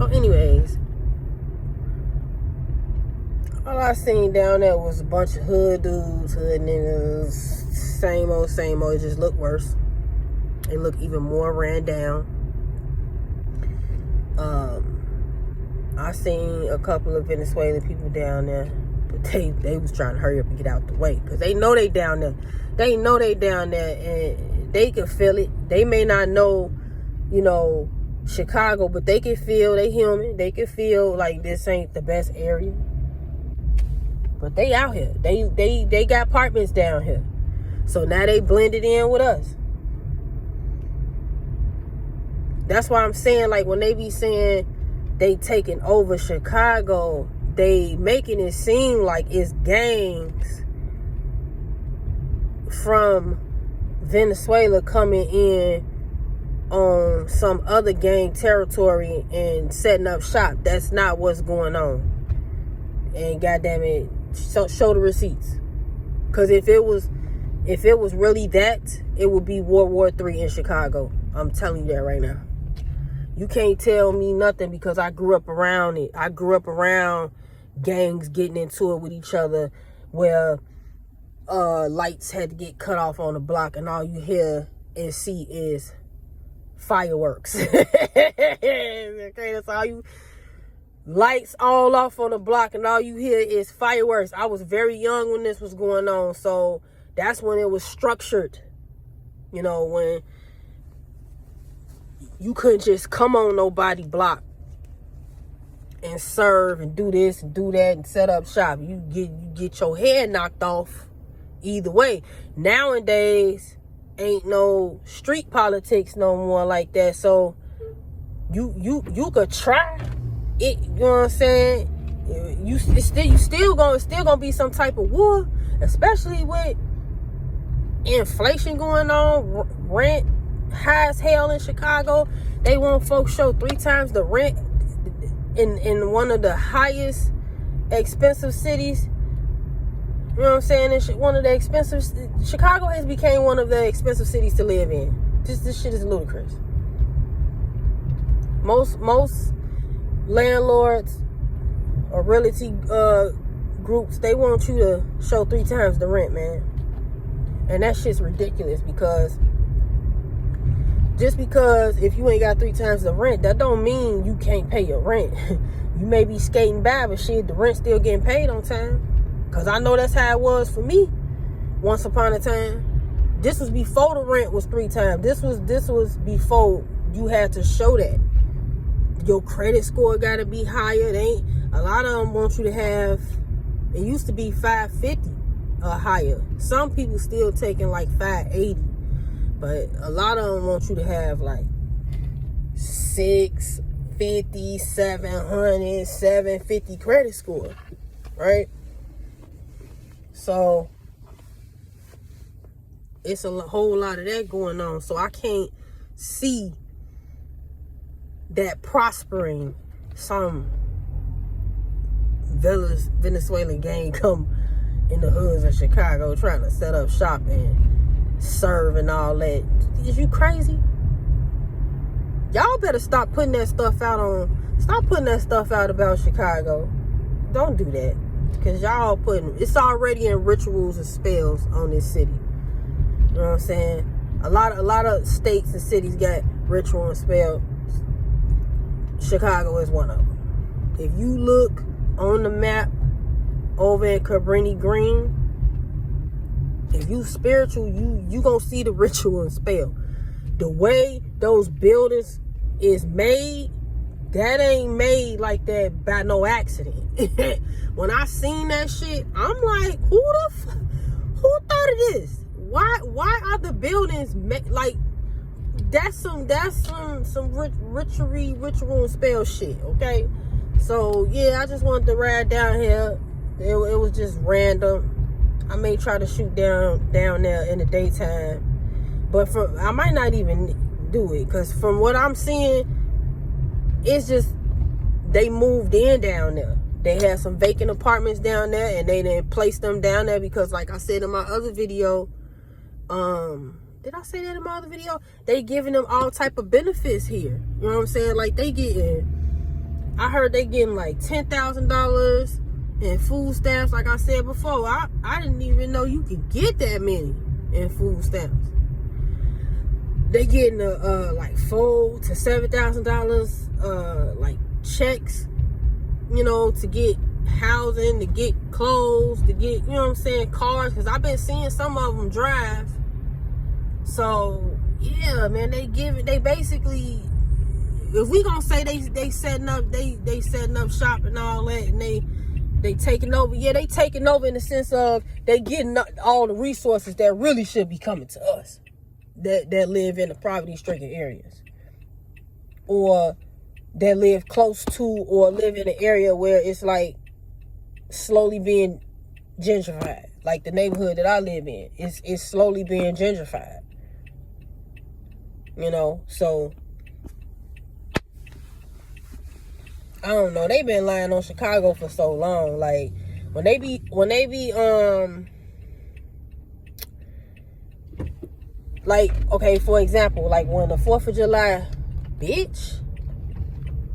So anyways, all I seen down there was a bunch of hood dudes, hood niggas, same old, it just looked worse. It looked even more ran down. I seen a couple of Venezuelan people down there, but they was trying to hurry up and get out the way, because they know they down there. They know they down there, and they can feel it. They may not know, Chicago, but they can feel, they human. They can feel like this ain't the best area. But they out here. They got apartments down here. So now they blended in with us. That's why I'm saying, like, when they be saying they taking over Chicago, they making it seem like it's gangs from Venezuela coming in on some other gang territory and setting up shop. That's not what's going on. And goddamn it, show the receipts. Because if it was really that, it would be World War III in Chicago. I'm telling you that right now. You can't tell me nothing, because I grew up around it. I grew up around gangs getting into it with each other, where lights had to get cut off on the block, and all you hear and see is fireworks. Okay, that's all you. Lights all off on the block, and all you hear is fireworks. I was very young when this was going on, so that's when it was structured. When you couldn't just come on nobody block and serve and do this and do that and set up shop. You get your head knocked off either way. Nowadays, ain't no street politics no more like that. So you could try it. You know what I'm saying? It's still gonna be some type of war, especially with inflation going on, rent high as hell in Chicago. They want folks show 3 times the rent in one of the highest expensive cities. You know what I'm saying? It's one of the expensive. Chicago has became one of the expensive cities to live in. This shit is ludicrous. Most landlords or realty groups, they want you to show 3 times the rent, man. And that shit's ridiculous, because just because if you ain't got 3 times the rent, that don't mean you can't pay your rent. You may be skating by, but shit, the rent still getting paid on time. Because I know that's how it was for me once upon a time. This was before the rent was 3 times. This was before you had to show that. Your credit score got to be higher. A lot of them want you to have, it used to be 550 or higher. Some people still taking like 580. But a lot of them want you to have like 650, 700, 750 credit score, right? So it's a whole lot of that going on. So I can't see that prospering some Venezuelan gang come in the hoods of Chicago trying to set up shop and serve and all that. Is you crazy? Y'all better stop putting that stuff out about Chicago. Don't do that, because y'all it's already in rituals and spells on this city. You know what I'm saying? A lot of states and cities got ritual and spell. Chicago is one of them. If you look on the map over in Cabrini Green, if you spiritual, you gonna see the ritual and spell. The way those buildings is made, that ain't made like that by no accident. When I seen that shit, I'm like, who thought of this? Why are the buildings like? That's some ritual and spell shit. Okay, so yeah, I just wanted to ride down here. It was just random. I may try to shoot down there in the daytime, but I might not even do it, because from what I'm seeing, it's just they moved in down there. They had some vacant apartments down there, and they didn't place them down there because, like I said in my other video, did I say that in my other video? They giving them all type of benefits here. You know what I'm saying? Like, they getting I heard they getting like $10,000 in food stamps. Like I said before, I didn't even know you could get that many in food stamps. They getting like $4,000 to $7,000 like checks, you know, to get housing, to get clothes, to get, you know what I'm saying, cars. Because I've been seeing some of them drive. So yeah, man, they basically, if we gonna say they setting up shop and all that, and they taking over, yeah, they taking over in the sense of they getting all the resources that really should be coming to us that live in the poverty-stricken areas, or that live close to, or live in an area where it's like slowly being gentrified. Like the neighborhood that I live in, it's slowly being gentrified. You know, so I don't know. They been lying on Chicago for so long. Like when they be like, okay, for example, like when the 4th of July, bitch,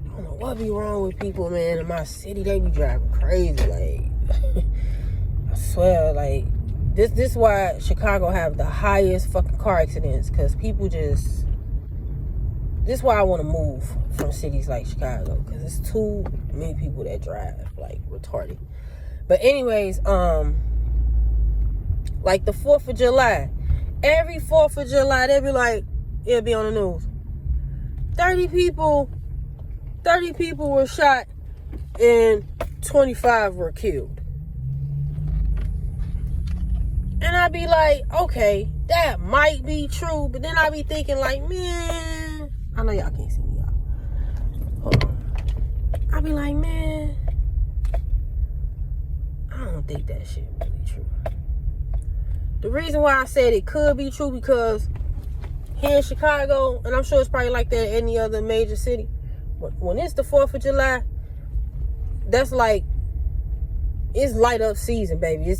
I don't know what be wrong with people, man. In my city, they be driving crazy. Like I swear, like this is why Chicago have the highest fucking car accidents, because people just, this is why I want to move from cities like Chicago, because it's too many people that drive like retarded. But anyways, like the 4th of July, every 4th of July, they be like, it'll be on the news. 30 people were shot and 25 were killed. And I be like, okay, that might be true, but then I be thinking like, man, I know y'all can't see me, y'all. Hold on. I be like, man, I don't think that shit really true. The reason why I said it could be true, because here in Chicago, and I'm sure it's probably like that in any other major city, when it's the 4th of July, that's like, it's light up season, baby.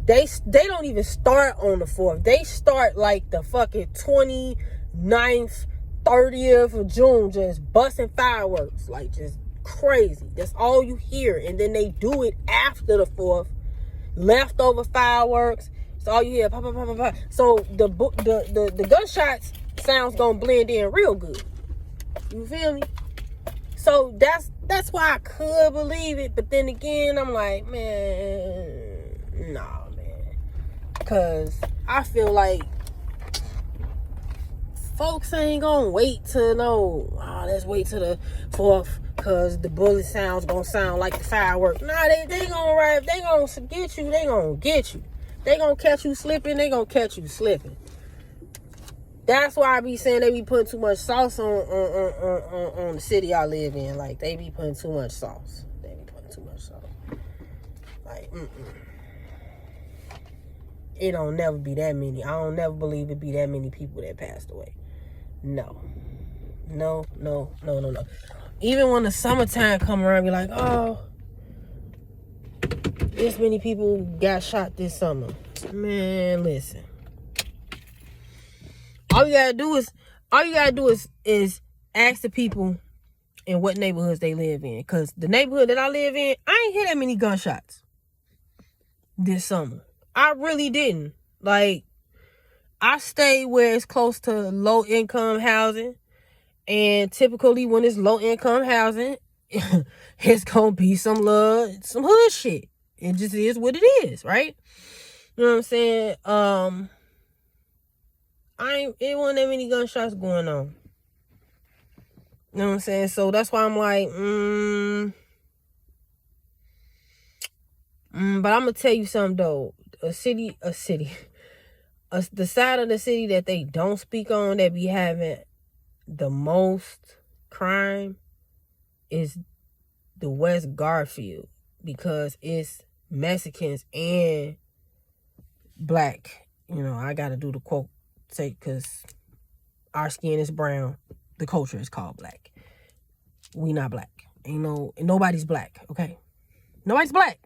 They don't even start on the 4th. They start like the fucking 29th, 30th of June, just busting fireworks, like just crazy. That's all you hear. And then they do it after the 4th. Leftover fireworks. It's all you hear. Pop, pop, pop, pop, pop. So the gunshots sounds gonna blend in real good. You feel me? So that's why I could believe it. But then again, I'm like, man, nah, man. Cause I feel like folks ain't gonna wait to know, let's wait till the 4th, cause the bullet sounds gonna sound like the fireworks. Nah, they gonna arrive. They gonna get you. They gonna get you. They gonna catch you slipping. They gonna catch you slipping. That's why I be saying they be putting too much sauce on the city I live in. Like, they be putting too much sauce. They be putting too much sauce. Like, it don't never be that many. I don't never believe it be that many people that passed away. No. Even when the summertime come around, be like, oh, this many people got shot this summer. Man, listen. All you gotta do is ask the people in what neighborhoods they live in. Cause the neighborhood that I live in, I ain't hear that many gunshots this summer. I really didn't. Like, I stay where it's close to low income housing. And typically when it's low income housing, it's gonna be some hood shit. It just is what it is, right? You know what I'm saying? It wasn't that many gunshots going on. You know what I'm saying? So that's why I'm like, but I'm gonna tell you something though. The side of the city that they don't speak on, that be having the most crime, is the West Garfield, because it's Mexicans and black. You know, I gotta do the quote say, because our skin is brown, the culture is called black. We not black. Nobody's black, okay? Nobody's black.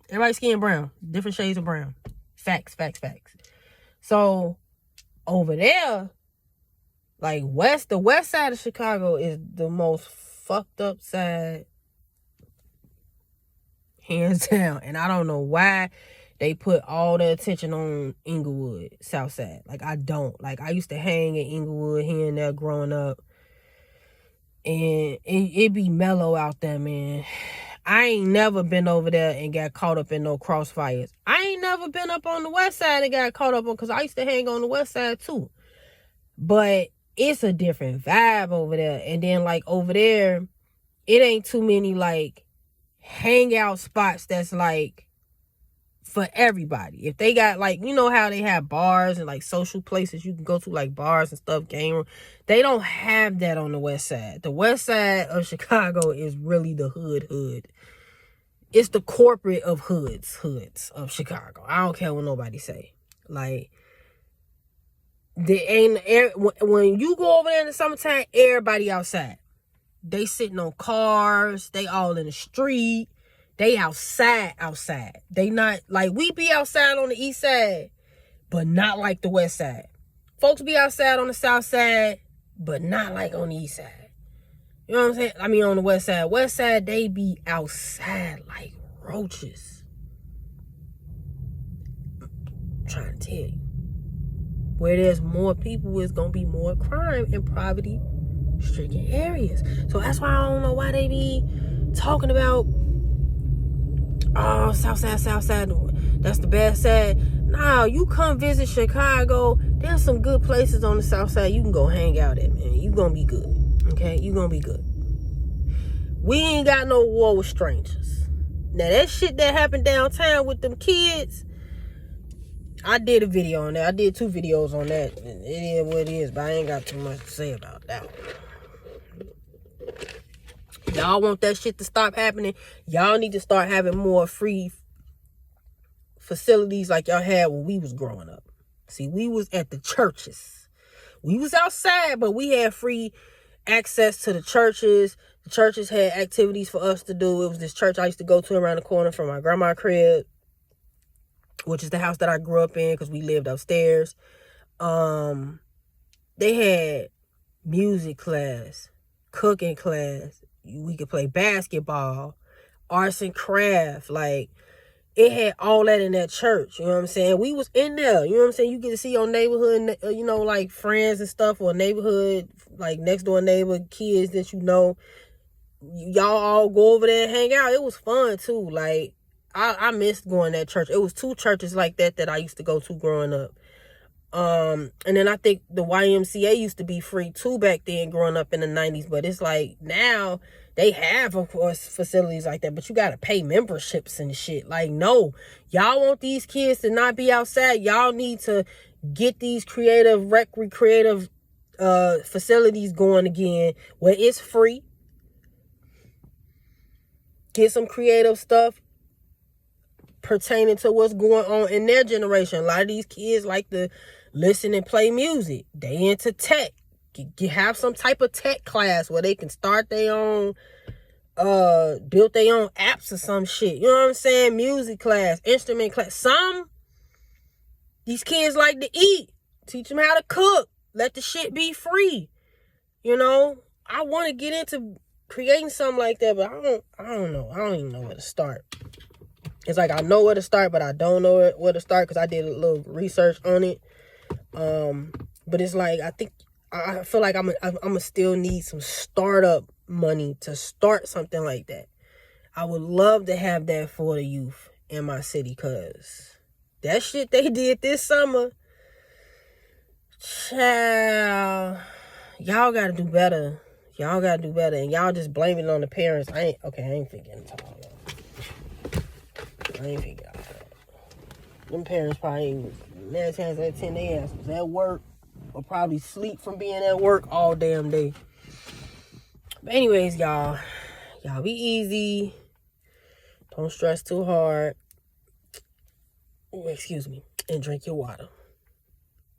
Everybody's skin brown. Different shades of brown. Facts. So over there, Like the west side of Chicago is the most fucked up side, hands down. And I don't know why they put all the attention on Inglewood, South Side. Like, I don't. Like, I used to hang in Inglewood here and there growing up. And it be mellow out there, man. I ain't never been over there and got caught up in no crossfires. I ain't never been up on the west side and got caught up on, because I used to hang on the west side too. But it's a different vibe over there. And then, like, over there, it ain't too many, like, hangout spots that's, like, for everybody. If they got, like, you know how they have bars and, like, social places you can go to, like bars and stuff, game room. They don't have that on the west side. The west side of Chicago is really the hood. It's the corporate of hoods of Chicago. I don't care what nobody say. Like, when you go over there in the summertime, everybody outside. They sitting on cars. They all in the street. They outside. They not, like, we be outside on the east side, but not like the west side. Folks be outside on the south side, but not like on the east side. You know what I'm saying? I mean, on the west side. West side, they be outside like roaches. I'm trying to tell you. Where there's more people, is going to be more crime and poverty-stricken areas. So that's why I don't know why they be talking about, oh, south side, that's the bad side. Nah, you come visit Chicago, there's some good places on the south side you can go hang out at, man. You gonna be good, okay? You gonna be good. We ain't got no war with strangers. Now, that shit that happened downtown with them kids, I did a video on that. I did 2 videos on that. It is what it is, but I ain't got too much to say about that one. Y'all want that shit to stop happening? Y'all need to start having more free facilities like y'all had when we was growing up. See, we was at the churches. We was outside, but we had free access to the churches. The churches had activities for us to do. It was this church I used to go to around the corner from my grandma's crib, which is the house that I grew up in, because we lived upstairs. They had music class, cooking class. We could play basketball, arts and craft. Like, it had all that in that church. You know what I'm saying? We was in there. You know what I'm saying? You get to see your neighborhood, you know, like friends and stuff, or neighborhood, like next door neighbor, kids that you know. Y'all all go over there and hang out. It was fun too. Like, I missed going to that church. It was 2 churches like that I used to go to growing up. And then I think the YMCA used to be free too back then growing up in the 90s. But it's like, now they have, of course, facilities like that, but you got to pay memberships and shit. Like, no, y'all want these kids to not be outside. Y'all need to get these recreative facilities going again, where it's free. Get some creative stuff pertaining to what's going on in their generation. A lot of these kids like to listen and play music. They into tech. Have some type of tech class where they can start their own, build their own apps or some shit. You know what I'm saying? Music class, instrument class. These kids like to eat. Teach them how to cook. Let the shit be free. You know, I want to get into creating something like that, but I don't know. I don't even know where to start. It's like, I know where to start, but I don't know where to start, because I did a little research on it. But it's like, I feel like I'm still need some startup money to start something like that. I would love to have that for the youth in my city, because that shit they did this summer, child, y'all got to do better. Y'all got to do better. And y'all just blaming it on the parents. I ain't forgetting to all y'all. I ain't forgetting all that. Them parents probably, 9 times out of 10, they ass was at work, or probably sleep from being at work all damn day. But anyways, y'all be easy. Don't stress too hard. Excuse me. And drink your water.